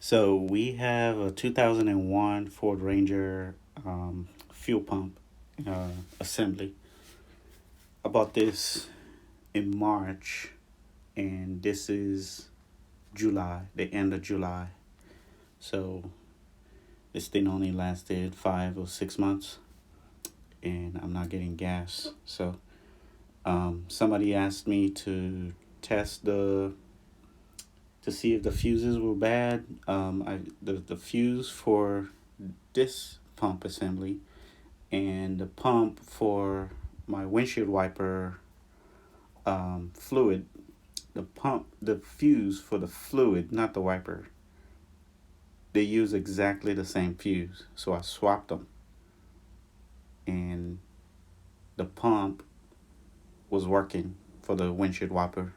So we have a 2001 Ford Ranger fuel pump assembly. I bought this in March, and this is July, the end of July. So this thing only lasted 5 or 6 months, and I'm not getting gas. So somebody asked me to test to see if the fuses were bad. The fuse for this pump assembly and the pump for my windshield wiper fluid. The fuse for the fluid, not the wiper. They use exactly the same fuse, so I swapped them, and the pump was working for the windshield wiper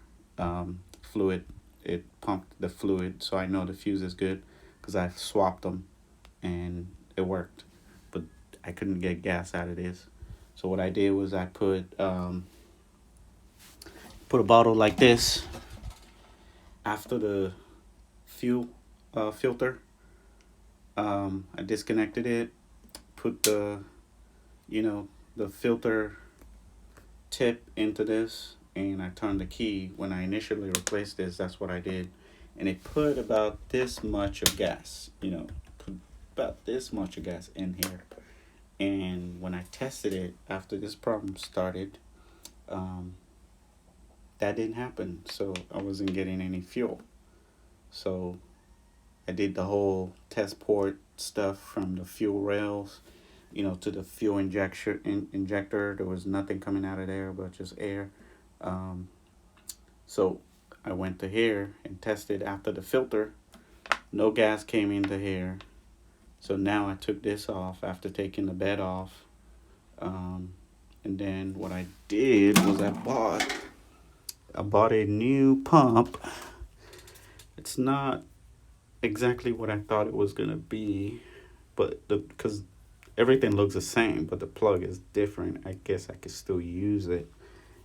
fluid. It pumped the fluid, so I know the fuse is good because I swapped them and it worked. But I couldn't get gas out of this, so what I did was I put a bottle like this after the fuel filter. I disconnected it, put the filter tip into this, and I turned the key. When I initially replaced this, that's what I did, and it put about this much of gas. Put about this much of gas in here. And when I tested it after this problem started, um, that didn't happen. So I wasn't getting any fuel. So I did the whole test port stuff from the fuel rails, to the fuel injector. There was nothing coming out of there but just air. Um, so I went to here and tested after the filter. No gas came into here. So now I took this off after taking the bed off. And then what I did was I bought a new pump. It's not exactly what I thought it was gonna be, but because everything looks the same, but the plug is different. I guess I could still use it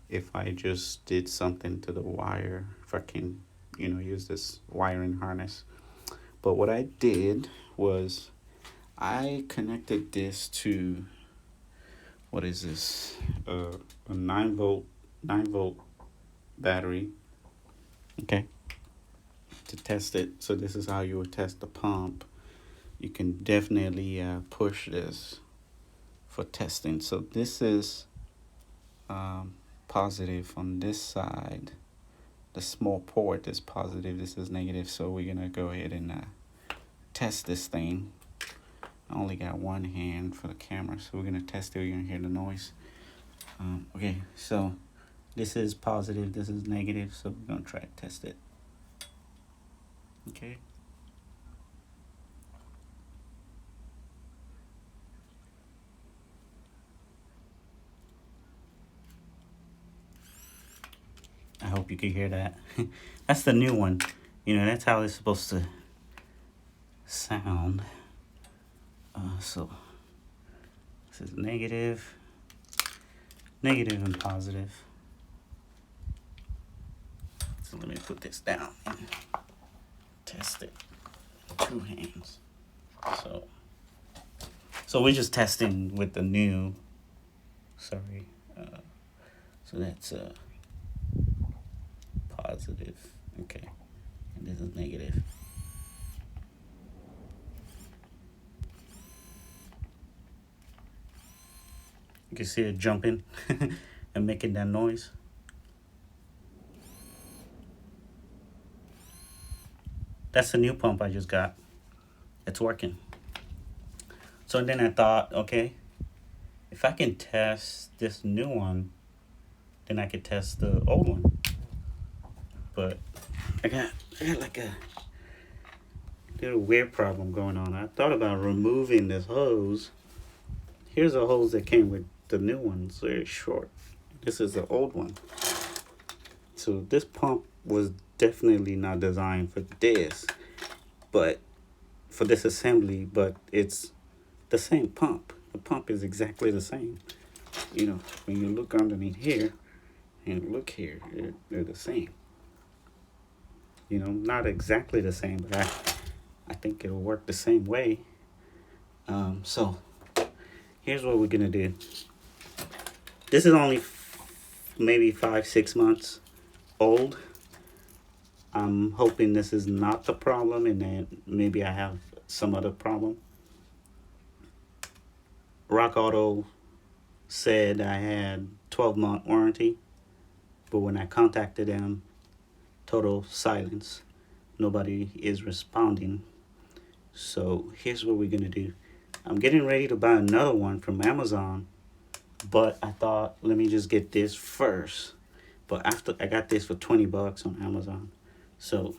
if I just did something to the wire. If I can, use this wiring harness. But what I did was I connected this to, what is this? A 9 volt battery. Okay. To test it. So this is how you would test the pump. You can definitely push this for testing. So this is positive on this side. The small port is positive. This is negative. So we're gonna go ahead and test this thing. I only got one hand for the camera, so we're gonna test it. You're gonna hear the noise. Okay, so this is positive. This is negative. So we're gonna try to test it. Okay. I hope you can hear that. That's the new one. That's how it's supposed to sound. So this is negative, negative and positive. So let me put this down and test it. 2 hands. So we're just testing with the new. Sorry. So that's positive. Okay. And this is negative. You can see it jumping and making that noise. That's the new pump I just got. It's working. So then I thought, okay, if I can test this new one, then I could test the old one. But I got like a little weird problem going on. I thought about removing this hose. Here's a hose that came with the new one. It's very short. This is the old one. So this pump was definitely not designed for this, but for this assembly, but it's the same pump. The pump is exactly the same. When you look underneath here and look here, they're the same. Not exactly the same, but I think it'll work the same way. So here's what we're gonna do. This is only maybe 5-6 months old. I'm hoping this is not the problem, and then maybe I have some other problem. Rock Auto said I had 12-month warranty, but when I contacted them, total silence. Nobody is responding. So here's what we're gonna do. I'm getting ready to buy another one from Amazon, but I thought, let me just get this first. But after I got this for $20 on Amazon, so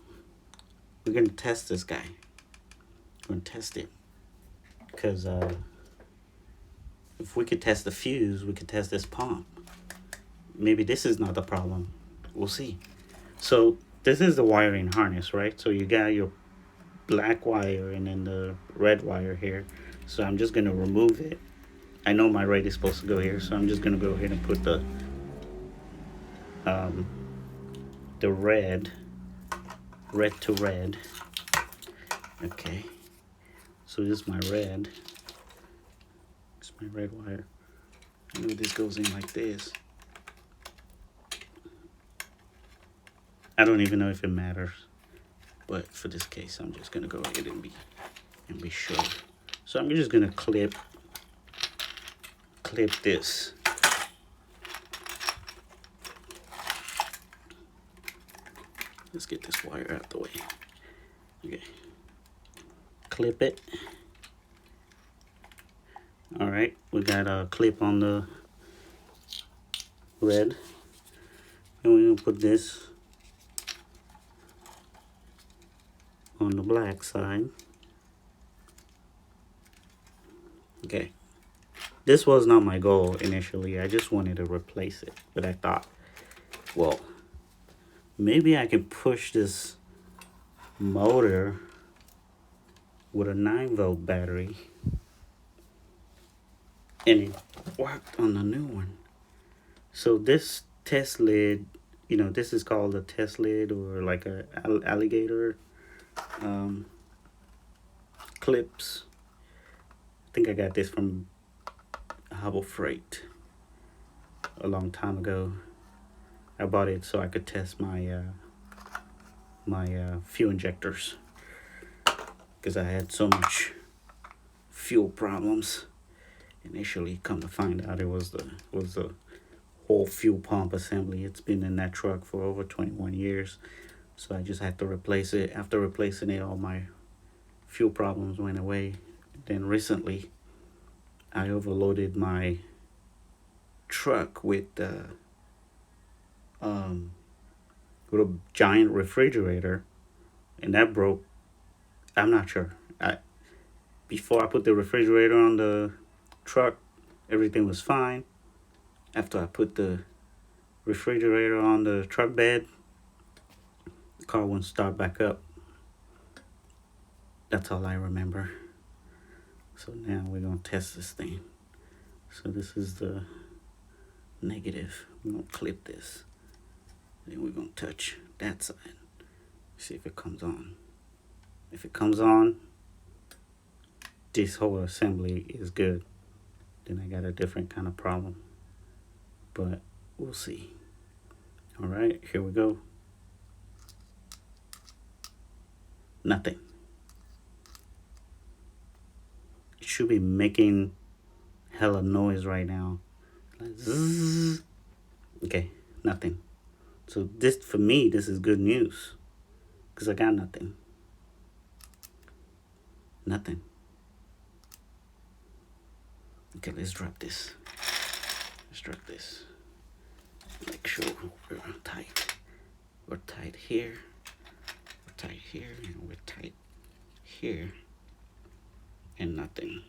we're gonna test this guy. We're gonna test it, because if we could test the fuse, we could test this pump. Maybe this is not the problem. We'll see. So this is the wiring harness, right? So you got your black wire and then the red wire here. So I'm just gonna remove it. I know my red is supposed to go here, so I'm just gonna go ahead and put the red to red. Okay. So this is my red. It's my red wire. I know this goes in like this. I don't even know if it matters, but for this case, I'm just gonna go ahead and be sure. So I'm just gonna clip this. Let's get this wire out the way. Okay. Clip it. All right, we got a clip on the red, and we're gonna put this on the black side. Okay, this was not my goal initially. I just wanted to replace it, but I thought, well, maybe I can push this motor with a 9-volt battery, and it worked on the new one. So this test lid, you know, this is called a test lid, or like a alligator clips. I think I got this from Hubble Freight a long time ago. I bought it so I could test my fuel injectors, because I had so much fuel problems initially. Come to find out, it was the whole fuel pump assembly. It's been in that truck for over 21 years, so I just had to replace it. After replacing it, all my fuel problems went away. Then recently, I overloaded my truck with a giant refrigerator, and that broke. I'm not sure. Before I put the refrigerator on the truck, everything was fine. After I put the refrigerator on the truck bed, the car wouldn't start back up. That's all I remember. So now we're going to test this thing. So this is the negative. We're going to clip this. Then we're going to touch that side. See if it comes on. If it comes on, this whole assembly is good. Then I got a different kind of problem. But we'll see. All right, here we go. Nothing. It should be making hella noise right now. Like zzz. Okay, nothing. So this, for me, this is good news, because I got nothing. Nothing. Okay, let's drop this. Let's drop this. Make sure we're tight. We're tight here. We're tight here. And we're tight here. And nothing.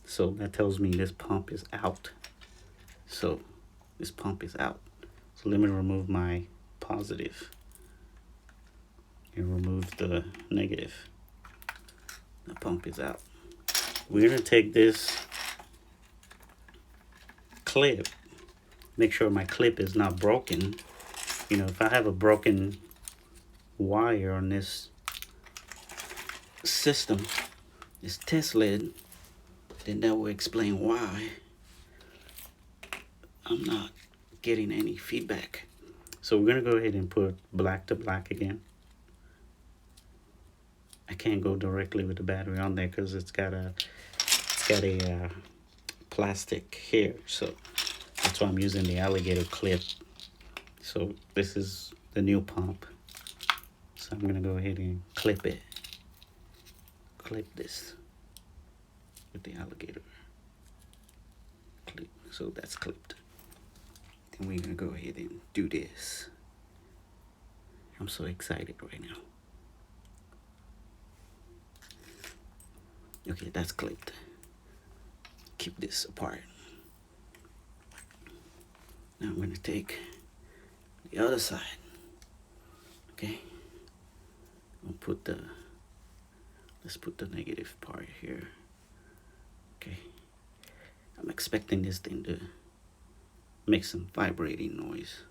So that tells me this pump is out. So this pump is out. So let me remove my positive and remove the negative. The pump is out. We're gonna take this clip, make sure my clip is not broken. You know, if I have a broken wire on this system is test led, then that will explain why I'm not getting any feedback. So we're gonna go ahead and put black to black again. I can't go directly with the battery on there because it's got a plastic here, so that's why I'm using the alligator clip. So this is the new pump, so I'm gonna go ahead and clip this with the alligator clip. So that's clipped. Then we're gonna go ahead and do this. I'm so excited right now. Okay, that's clipped. Keep this apart. Now I'm gonna take the other side. Okay, let's put the negative part here. Okay, I'm expecting this thing to make some vibrating noise.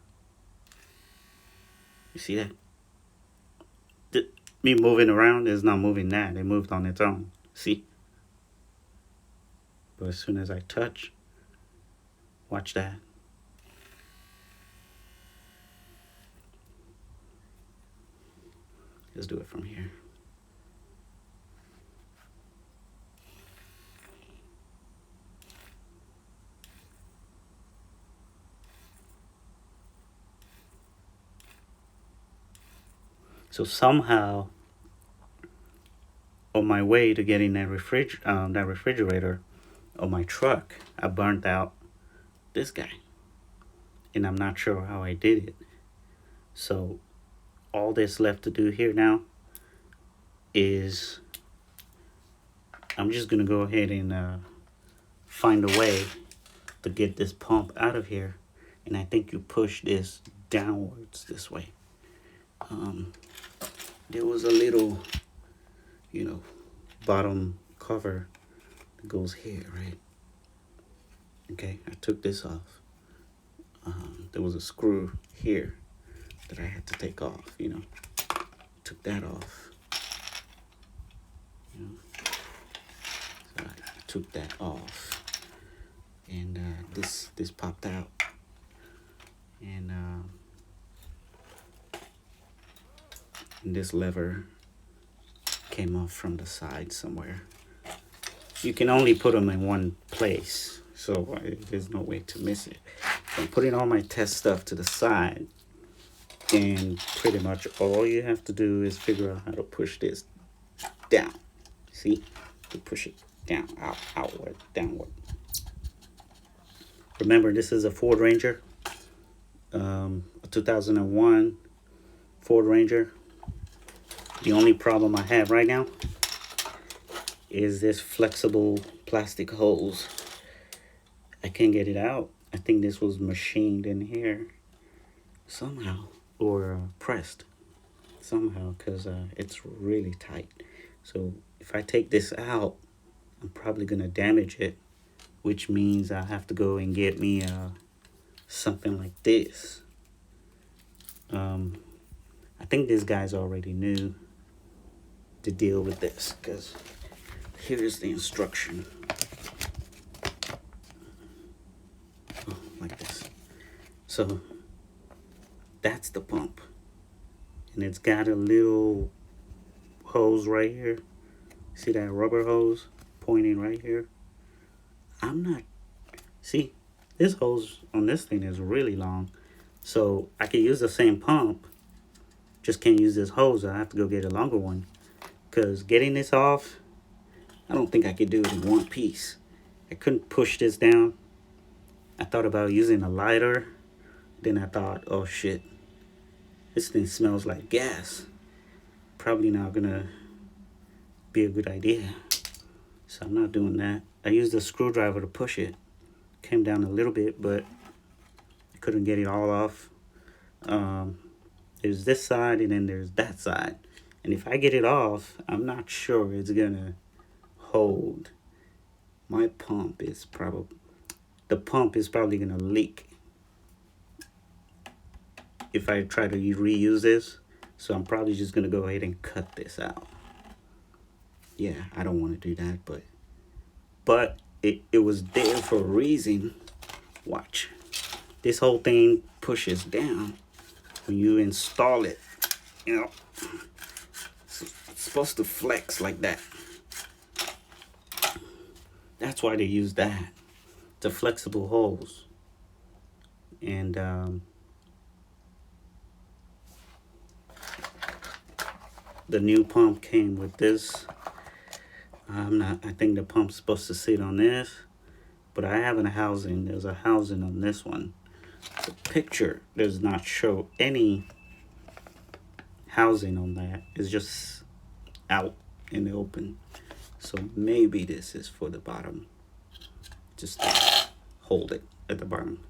You see that? Me moving around is not moving that. It moved on its own. See? But as soon as I touch, watch that. Let's do it from here. So somehow, on my way to getting that refrigerator on my truck, I burnt out this guy, and I'm not sure how I did it. So all that's left to do here now is I'm just gonna go ahead and find a way to get this pump out of here, and I think you push this downwards this way. There was a little, bottom cover that goes here, right? Okay, I took this off. There was a screw here that I had to take off, took that off. So I took that off, and this popped out, and this lever came off from the side somewhere. You can only put them in one place, so there's no way to miss it. I'm putting all my test stuff to the side, and pretty much all you have to do is figure out how to push this down. See? To push it down, outward, downward. Remember, this is a Ford Ranger, a 2001 Ford Ranger. The only problem I have right now is this flexible plastic hose. I can't get it out. I think this was machined in here somehow, or pressed somehow, because it's really tight. So if I take this out, I'm probably gonna damage it, which means I have to go and get me something like this. I think this guy's already knew to deal with this, because here's the instruction. Like this. So that's the pump, and it's got a little hose right here. See that rubber hose pointing right here? See, this hose on this thing is really long, so I can use the same pump, just can't use this hose. I have to go get a longer one, because getting this off, I don't think I could do it in one piece. I couldn't push this down. I thought about using a lighter. Then I thought, oh shit, this thing smells like gas. Probably not gonna be a good idea. So I'm not doing that. I used a screwdriver to push it. Came down a little bit, but I couldn't get it all off. There's this side, and then there's that side. And if I get it off, I'm not sure it's gonna hold. My pump is probably gonna leak if I try to reuse this. So I'm probably just gonna go ahead and cut this out. yeah, I don't want to do that, but it was there for a reason. Watch. This whole thing pushes down when you install it. You know, it's supposed to flex like that. That's why they use that. The flexible holes. And the new pump came with this. I think the pump's supposed to sit on this, but I have a housing. There's a housing on this one. The picture does not show any housing on that. It's just out in the open. So maybe this is for the bottom. Just hold it at the bottom,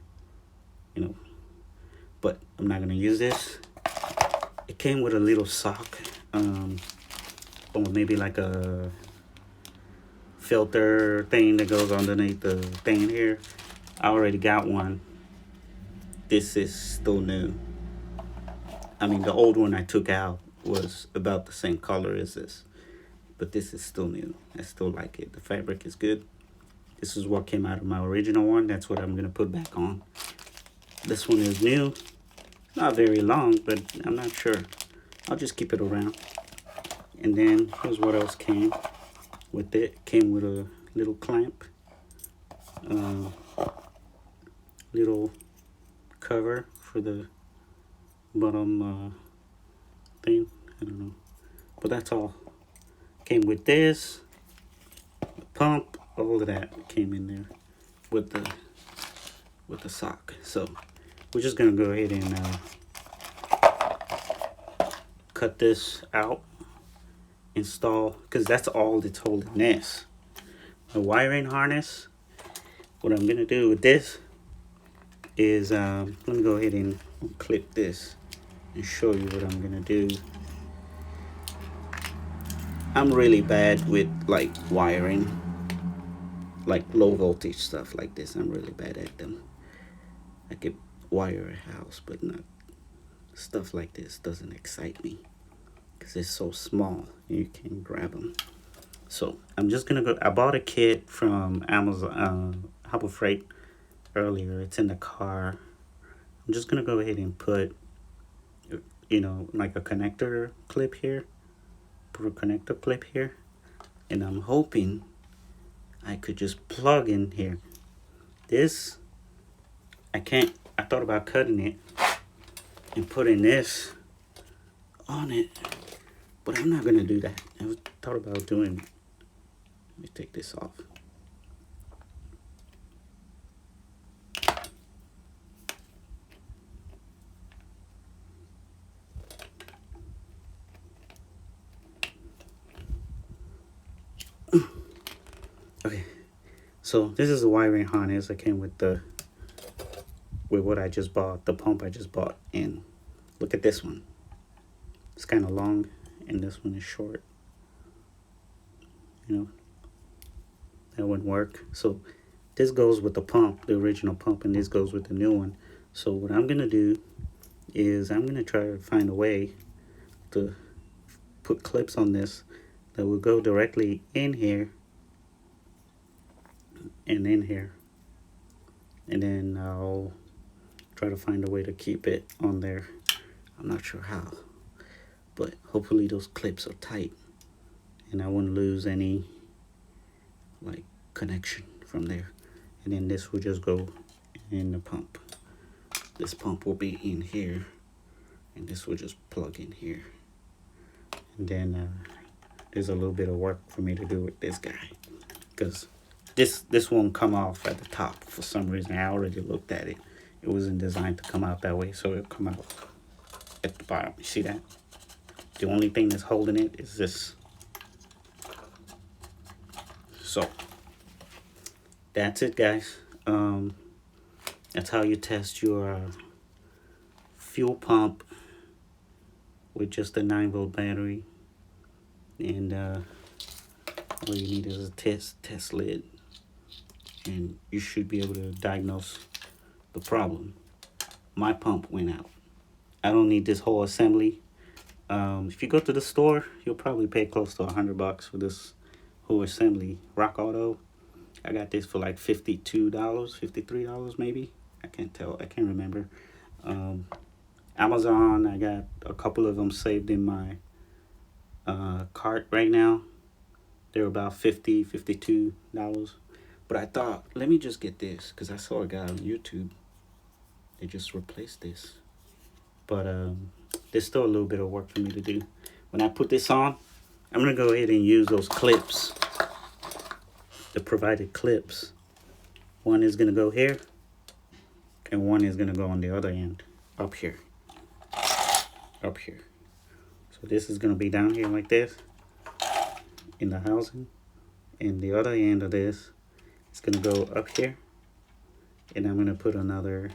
you know. But I'm not gonna use this. It came with a little sock, or maybe like a filter thing that goes underneath the thing here. I already got one. This is still new. I mean, the old one I took out was about the same color as this, but this is still new. I still like it. The fabric is good. This is what came out of my original one. That's what I'm gonna put back on. This one is new. Not very long, but I'm not sure. I'll just keep it around. And then here's what else came with it. Came with a little clamp, little cover for the bottom thing. I don't know, but that's all. Came with this, the pump, all of that came in there with the sock. So we're just gonna go ahead and cut this out, install, because that's all that's holding this. The wiring harness. What I'm gonna do with this is let me go ahead and clip this and show you what I'm gonna do. I'm really bad with like wiring, like low voltage stuff like this. I'm really bad at them. I could wire a house, but not stuff like this. Doesn't excite me because it's so small you can grab them. So I'm just gonna go. I bought a kit from Amazon, Harbor Freight earlier. It's in the car. I'm just gonna go ahead and put, you know, like a connector clip here. Put a connector clip here, and I'm hoping I could just plug in here. This, I can't. I thought about cutting it and putting this on it, but I'm not gonna do that. I thought about doing it. Let me take this off. Okay, so this is the wiring harness that came with what I just bought, the pump I just bought. And look at this one. It's kind of long, and this one is short. You know, that wouldn't work. So this goes with the pump, the original pump, and this goes with the new one. So what I'm gonna do is I'm gonna try to find a way to put clips on this that will go directly in here and in here, and then I'll try to find a way to keep it on there. I'm not sure how, but hopefully those clips are tight and I won't lose any like connection from there. And then this will just go in the pump. This pump will be in here, and this will just plug in here. And then there's a little bit of work for me to do with this guy, because this won't come off at the top for some reason. I already looked at it. It wasn't designed to come out that way, so it'll come out at the bottom. You see that? The only thing that's holding it is this. So that's it, guys. That's how you test your fuel pump with just a 9-volt battery. And all you need is a test lid, and you should be able to diagnose the problem. My pump went out. I don't need this whole assembly. If you go to the store, you'll probably pay close to $100 for this whole assembly, Rock Auto. I got this for like $52, $53 maybe. I can't tell. I can't remember. Amazon, I got a couple of them saved in my cart right now. They're about $52. But I thought, let me just get this, because I saw a guy on YouTube. They just replaced this. But there's still a little bit of work for me to do. When I put this on, I'm going to go ahead and use those clips. The provided clips. One is going to go here. And one is going to go on the other end. Up here. Up here. So this is going to be down here like this. In the housing. And the other end of this is going to go up here. And I'm going to put another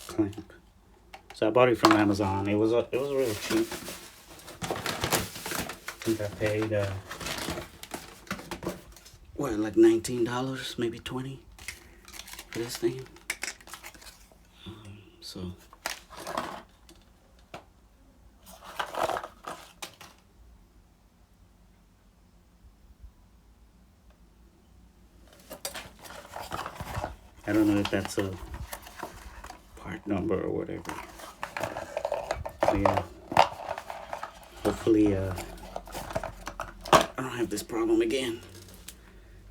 clamp. So I bought it from Amazon. It was really cheap. I think I paid what, like $19, maybe $20 for this thing. So I don't know if that's a part number or whatever. But yeah, hopefully I don't have this problem again.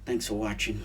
Thanks for watching.